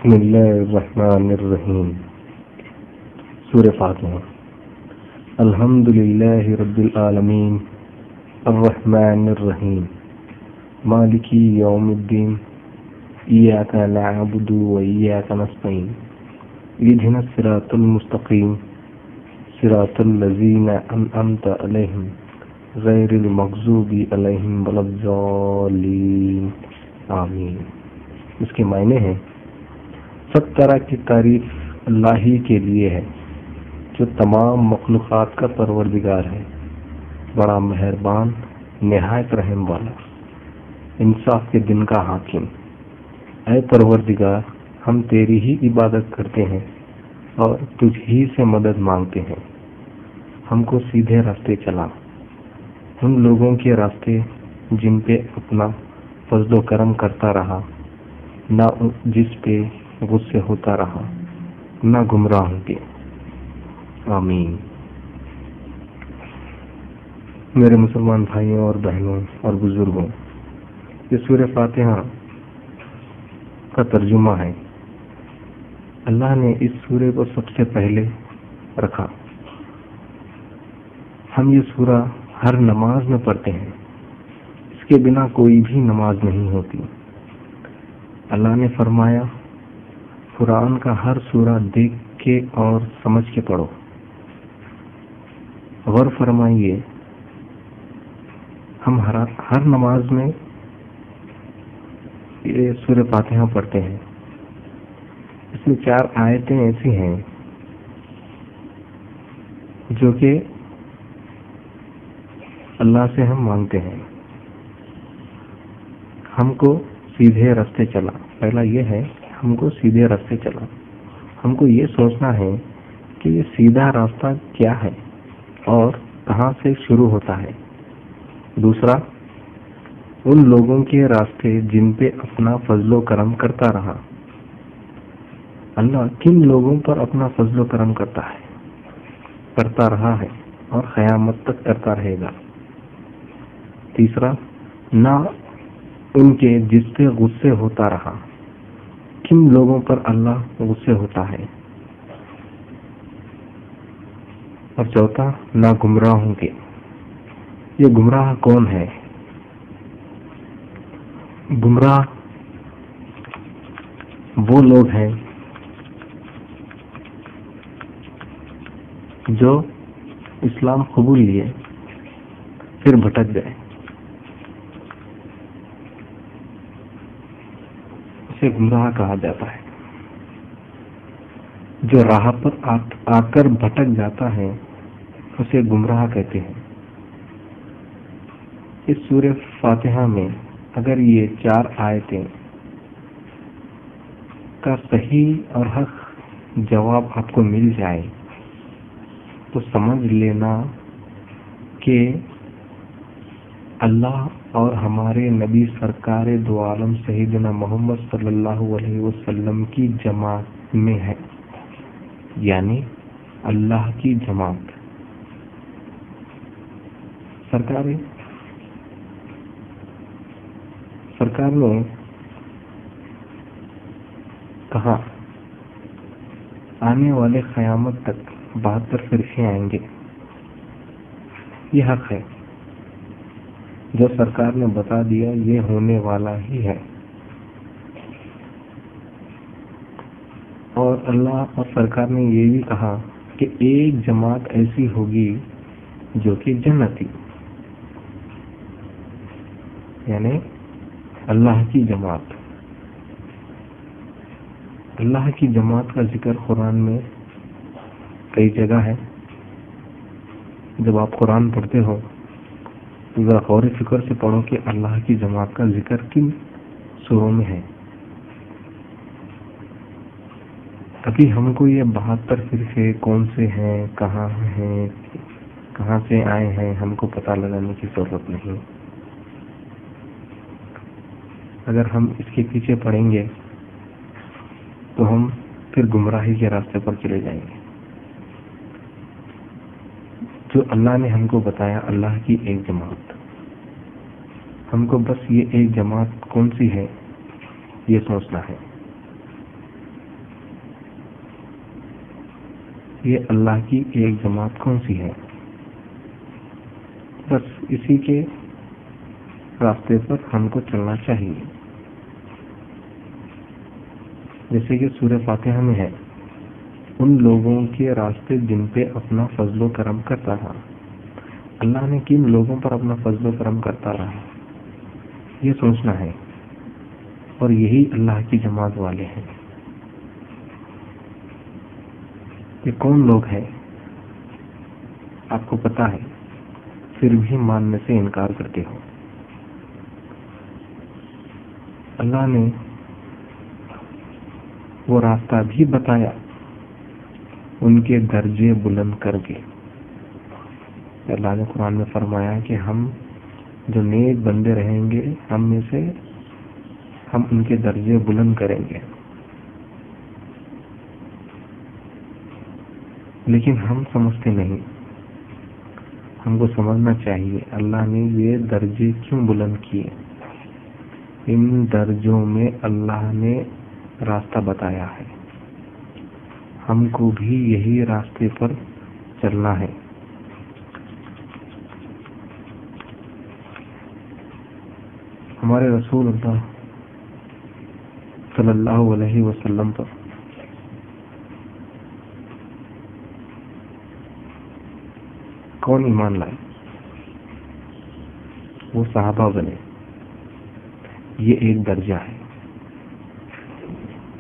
بسم اللہ الرحمن الرحیم سورہ فاتحہ الحمد للہ رب العالمین الرحمن الرحیم مالکی یوم الدین ایاک نعبد و ایاک نستعین اہدنا الصراط المستقیم صراط الذین انعمت علیہم غیر المغضوب علیہم ولا الضالین آمین۔ اس کے معنی ہیں سب طرح کی تعریف اللہ ہی کے لیے ہے جو تمام مخلوقات کا پروردگار ہے، بڑا مہربان، نہایت رحم والا، انصاف کے دن کا حاکم۔ اے پروردگار، ہم تیری ہی عبادت کرتے ہیں اور تجھ ہی سے مدد مانگتے ہیں۔ ہم کو سیدھے راستے چلا، ان لوگوں کے راستے جن پہ اپنا فضل و کرم کرتا رہا، نہ جس پہ غصے ہوتا رہا، نہ گمراہوں کے۔ آمین۔ میرے مسلمان بھائیوں اور بہنوں اور بزرگوں، یہ سورہ فاتحہ کا ترجمہ ہے۔ اللہ نے اس سورہ کو سب سے پہلے رکھا۔ ہم یہ سورہ ہر نماز میں پڑھتے ہیں، اس کے بنا کوئی بھی نماز نہیں ہوتی۔ اللہ نے فرمایا قرآن کا ہر سورہ دیکھ کے اور سمجھ کے پڑھو۔ غور فرمائیے، ہم ہر نماز میں یہ سورہ فاتحہ پڑھتے ہیں۔ اس میں 4 آیتیں ایسی ہیں جو کہ اللہ سے ہم مانگتے ہیں، ہم کو سیدھے راستے چلا۔ پہلا یہ ہے ہم کو سیدھے راستے چلا۔ ہم کو یہ سوچنا ہے کہ یہ سیدھا راستہ کیا ہے اور کہاں سے شروع ہوتا ہے۔ دوسرا، ان لوگوں کے راستے جن پہ اپنا فضل و کرم کرتا رہا۔ اللہ کن لوگوں پر اپنا فضل و کرم کرتا رہا ہے اور قیامت تک کرتا رہے گا۔ تیسرا، نہ ان کے جس پہ غصے ہوتا رہا، کن لوگوں پر اللہ غصے ہوتا ہے۔ اور چوتھا، نہ گمراہوں کے۔ یہ گمراہ کون ہے؟ گمراہ وہ لوگ ہیں جو اسلام قبول لیے پھر بھٹک گئے، اسے گمراہ کہا جاتا ہے۔ جو راہ پر آ کر بھٹک جاتا ہے اسے گمراہ کہتے ہیں۔ اس سورہ فاتحہ میں اگر یہ 4 آیتیں کا صحیح اور حق جواب آپ کو مل جائے تو سمجھ لینا کہ اللہ اور ہمارے نبی سرکار دو عالم سیدنا محمد صلی اللہ علیہ وسلم کی جماعت میں ہے، یعنی اللہ کی جماعت۔ سرکار نے کہا آنے والے قیامت تک 72 فرقے آئیں گے۔ یہ حق ہے، جو سرکار نے بتا دیا یہ ہونے والا ہی ہے۔ اور اللہ اور سرکار نے یہ بھی کہا کہ ایک جماعت ایسی ہوگی جو کہ جنتی، یعنی اللہ کی جماعت۔ اللہ کی جماعت کا ذکر قرآن میں کئی جگہ ہے۔ جب آپ قرآن پڑھتے ہو تو ذرا غور و فکر سے پڑھو کہ اللہ کی جماعت کا ذکر کن سوروں میں ہے۔ ابھی ہم کو یہ 72 فرقے کون سے ہیں، کہاں سے آئے ہیں، ہم کو پتہ لگانے کی ضرورت نہیں۔ اگر ہم اس کے پیچھے پڑیں گے تو ہم پھر گمراہی کے راستے پر چلے جائیں گے۔ جو اللہ نے ہم کو بتایا اللہ کی ایک جماعت، ہم کو بس یہ ایک جماعت کون سی ہے یہ سوچنا ہے۔ یہ اللہ کی ایک جماعت کون سی ہے، بس اسی کے راستے پر ہم کو چلنا چاہیے. جیسے کہ سورہ فاتحہ میں ہے، ان لوگوں کے راستے جن پہ اپنا فضل و کرم کرتا رہا. اللہ نے کن لوگوں پر اپنا فضل و کرم کرتا رہا، یہ سوچنا ہے. اور یہی اللہ کی جماعت والے ہیں. یہ کون لوگ ہیں آپ کو پتا ہے، پھر بھی ماننے سے انکار کرتے ہو. اللہ نے وہ راستہ بھی بتایا ان کے درجے بلند کر کے. اللہ نے قرآن میں فرمایا کہ ہم جو نیک بندے رہیں گے ہم میں سے ہم ان کے درجے بلند کریں گے. لیکن ہم سمجھتے نہیں. ہم کو سمجھنا چاہیے اللہ نے یہ درجے کیوں بلند کیے. ان درجوں میں اللہ نے راستہ بتایا ہے، ہم کو بھی یہی راستے پر چلنا ہے. ہمارے رسول اللہ صلی اللہ علیہ وسلم پر کون ایمان لائے؟ وہ صحابہ بنے. یہ ایک درجہ ہے.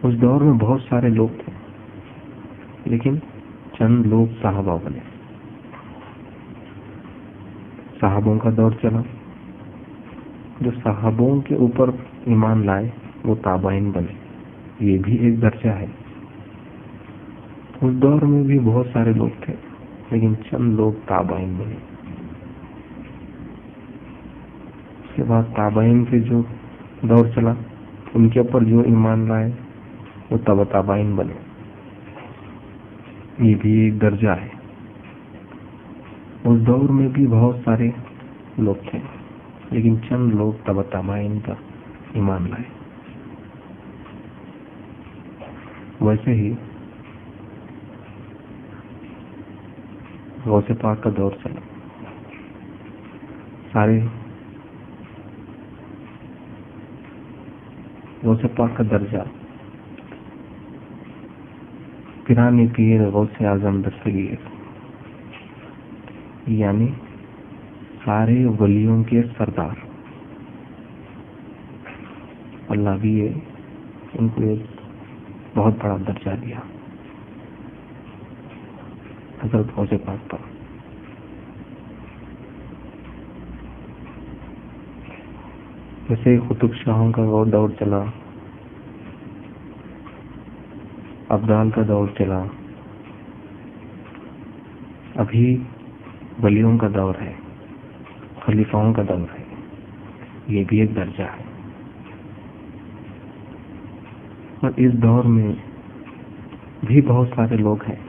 اس دور میں بہت سارے لوگ تھے لیکن چند لوگ صحابہ بنے. صحابوں کا دور چلا، جو صحابوں کے اوپر ایمان لائے وہ تابعین بنے. یہ بھی ایک درجہ ہے. اس دور میں بھی بہت سارے لوگ تھے لیکن چند لوگ تابعین بنے. اس کے بعد تابعین سے جو دور چلا ان کے اوپر جو ایمان لائے وہ تابعین بنے. یہ بھی ایک درجہ ہے. اس دور میں بھی بہت سارے لوگ تھے لیکن چند لوگ تابعین کا ایمان لائے. ویسے ہی غوث پاک کا دور چلا. سارے غوث پاک کا درجہ پیرانی پیر غوث اعظم دستگیر، یعنی سارے ولیوں کے سردار. اللہ بھی ان کو ایک بہت بڑا درجہ دیا حضرت غوث پاک پر. جیسے قطب شاہوں کا وہ دور چلا، ابدال کا دور چلا، ابھی ولیوں کا دور ہے، خلیفاؤں کا دور ہے. یہ بھی ایک درجہ ہے. اور اس دور میں بھی بہت سارے لوگ ہیں.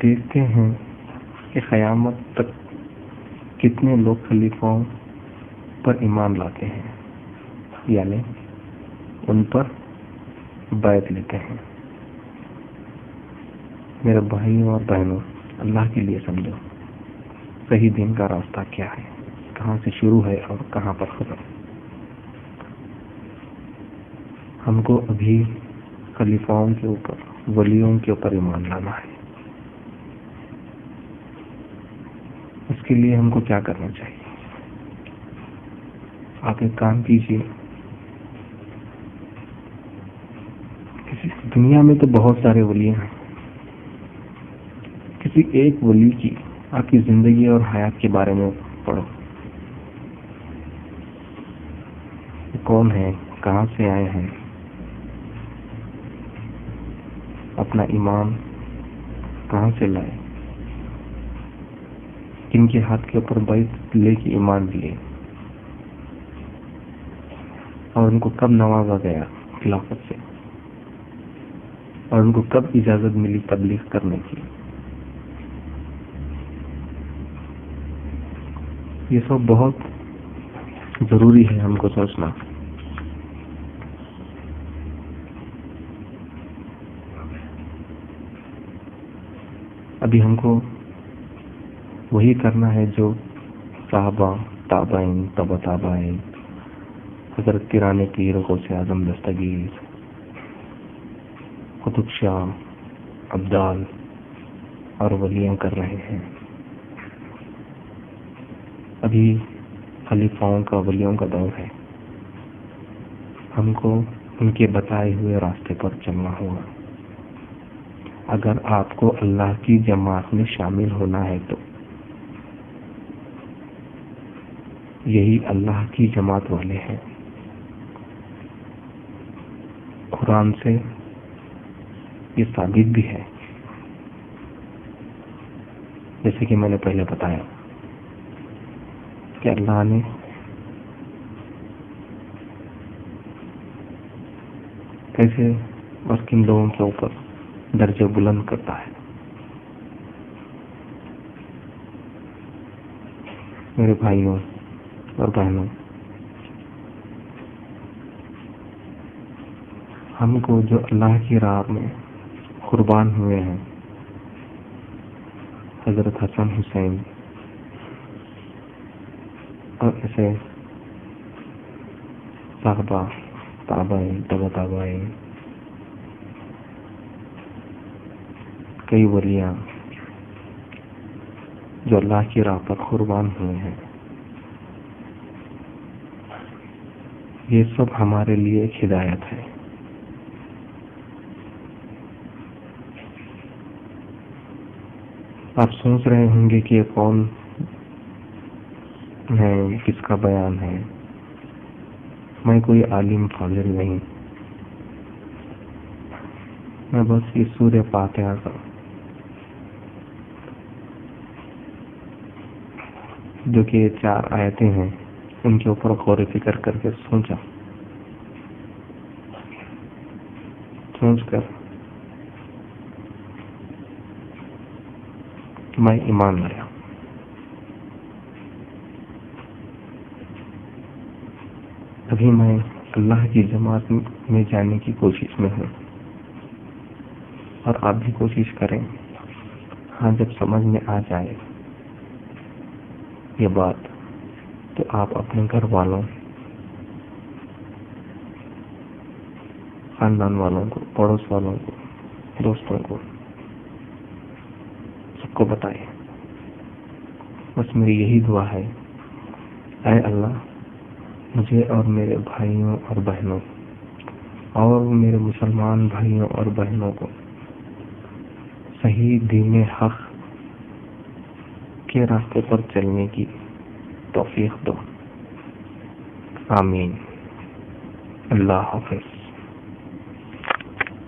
دیکھتے ہیں کہ قیامت تک کتنے لوگ خلیفاؤں پر ایمان لاتے ہیں، یعنی ان پر بیعت لیتے ہیں. میرے بھائیوں اور بہنوں، اللہ کے لیے سمجھو صحیح دین کا راستہ کیا ہے، کہاں سے شروع ہے اور کہاں پر ختم. ہم کو ابھی خلیفاؤں کے اوپر، ولیوں کے اوپر ایمان لانا ہے. اس کے لیے ہم کو کیا کرنا چاہیے؟ آپ ایک کام کیجیے. دنیا میں تو بہت سارے ولی ہیں. کسی ایک ولی کی آپ کی زندگی اور حیات کے بارے میں پڑھو. کون ہے، کہاں سے آئے ہیں، اپنا ایمان کہاں سے لائے، کن کے ہاتھ کے اوپر بیعت لے کے ایمان لیے، اور ان کو کب نوازا گیا خلافت سے، اور ان کو کب اجازت ملی تبلیغ کرنے کی. یہ سب بہت ضروری ہے ہم کو سوچنا. ابھی ہم کو وہی کرنا ہے جو صحابہ، تابعین، تبع تابعین، حضرت پیران پیر، غوث اعظم دستگیر، قطب شاہ، ابدال اور ولیاں کر رہے ہیں۔ ابھی خلیفاؤں کا، ولیوں کا دور ہے۔ ہم کو ان کے بتائے ہوئے راستے پر چلنا ہوگا۔ اگر آپ کو اللہ کی جماعت میں شامل ہونا ہے تو یہی اللہ کی جماعت والے ہیں۔ قرآن سے یہ ثابت بھی ہے، جیسے کہ میں نے پہلے بتایا کہ اللہ نے کیسے بس کن لوگوں کے اوپر درجہ بلند کرتا ہے۔ میرے بھائیوں اور بہنوں، ہم کو جو اللہ کی راہ میں قربان ہوئے ہیں، حضرت حسن حسین اور ایسے صحابہ، تابعین، تبع تابعین، کئی ولیاں جو اللہ کی راہ پر قربان ہوئے ہیں، یہ سب ہمارے لیے ایک ہدایت ہے۔ آپ سوچ رہے ہوں گے کہ یہ کون ہے، کس کا بیان ہے۔ میں کوئی عالم فاضل نہیں، میں بس یہ سورہ فاتحہ کا جو کہ 4 آیتیں ہیں ان کے اوپر غور و فکر کر کے سوچ کر میں ایمان لایا۔ ابھی میں اللہ کی جماعت میں جانے کی کوشش میں ہوں، اور آپ بھی کوشش کریں۔ ہاں، جب سمجھ میں آ جائے یہ بات تو آپ اپنے گھر والوں، خاندان والوں کو، پڑوس والوں کو، دوستوں کو، سب کو بتائیں۔ بس میری یہی دعا ہے، اے اللہ مجھے اور میرے بھائیوں اور بہنوں اور میرے مسلمان بھائیوں اور بہنوں کو صحیح دین حق کے راستے پر چلنے کی توفیق دو۔ آمین۔ اللہ حافظ۔